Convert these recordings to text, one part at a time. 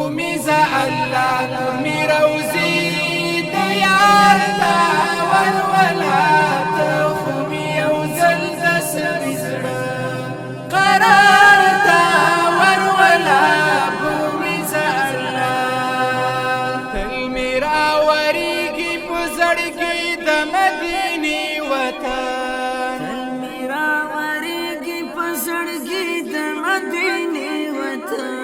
بومیزه الله نور می روزی د یار تا ورولات خو می یو ځل د سړي زړه قرار تا ورولا بومیزه الله تل می راوریږي په زړګي د مدینې وطن تل می راوریږي په زړګي د مدینې وطن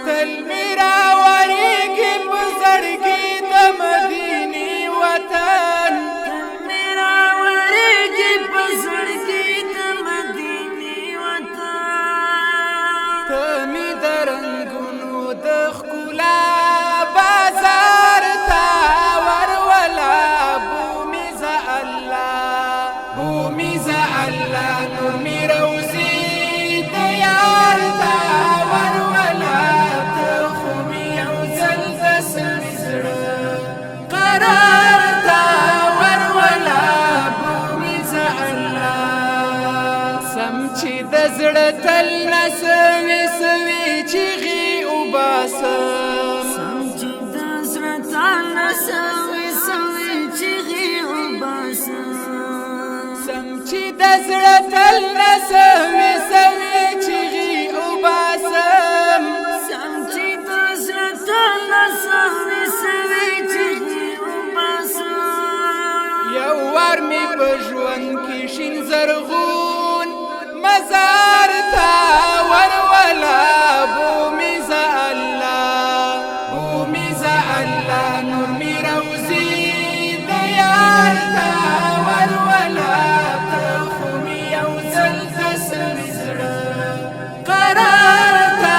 تل می راوریږي په زړګي د مدینې وطن تل می راوریږي په زړګي د مدینې وطن ته می د رنګونو د ښکلا بازار ته ورولا بومیزه الله بومیزه الله نور می روزي د یار ته ورولا ته خو می یو ځل د سړي زړه قرار ته ورولا بومیزه الله سم چې د زړه تل نه سوي سوي چیغې وباسم سم چې د زړه تاله سوي سوي چیغې وباسم سم چې د زړه تل نه سوي سوي چیغې وباسم سم چې د زړه تاله سوي سوي چیغې وباسم یو وار مې په ژوند کې شین زرغون مزار ته ورولا بومیزه الله بومیزه الله نور می روزي د یار ته ورولا ته خو می یو ځل د سړي زړه قرار ته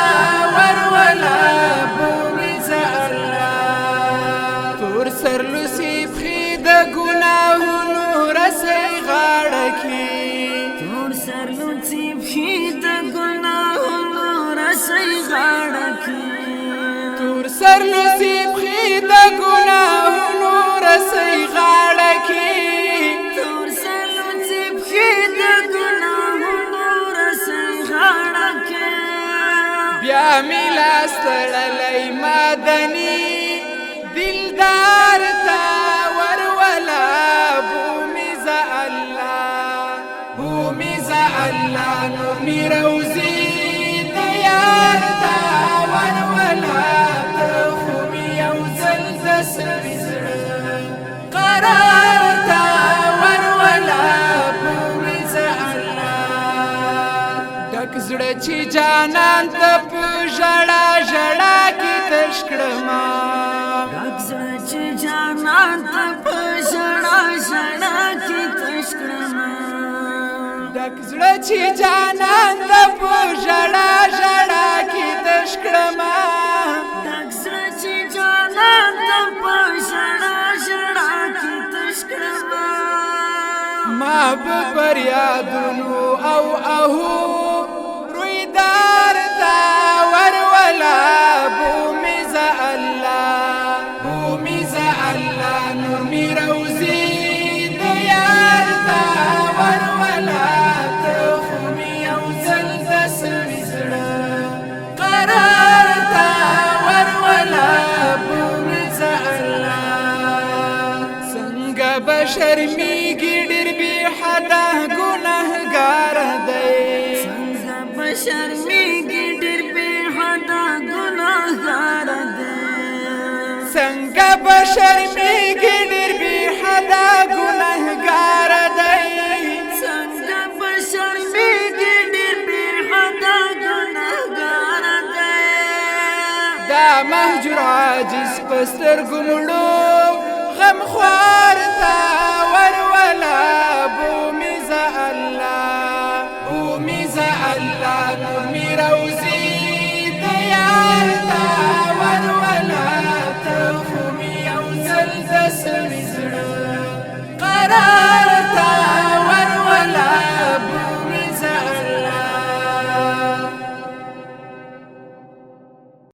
ورولا بومیزه الله تور سرلوسي پښې د ګناهونو رسۍ غاړه کې تور سرلوڅي پښې د ګناهونو رسۍ غاړه کې تور سرلوسي پښې د ګناهونو رسۍ غاړه کې تور سرلوڅي پښې د ګناهونو رسۍ غاړه کې بیا مې لاس تړلی مدني دلدار ته ورولا بومیزه الله بومیزه الله نور می روزي د یار ته ورولا ته خو می یو ځل د سړي زړه قرار ته ورولا بومیزه الله ډک زړه چې جانان ته په ژړا ژړا کې تش کړما ډک زړه چې جانان ته په ژړا ژړا کې تش کړمه ډک زړه چې جانان ته په ژړا ژړا کې تش کړما ډک زړه چې جانان ته په ژړا ژړا کې تش کړمه ما به پر یادونو او اهو رویدار ته ورولا بومیزه الله بومیزه الله نور می روزي د یار ته ورولا ته خو می یو ځل د سړي زړه قرار ته ورولا بومیزه الله څنګه به شرمېږي ډېر بې حده ګنهګار دی څنګه به شرمېږي ډېر بې حده ګناهګار دی څنګه به شرمېږي ډېر بې حده ګنهګار دی څنګه به شرمېږي ډېر بې حده ګناهګار دی دا مهجور عاجز په سترګو مړو غمخوار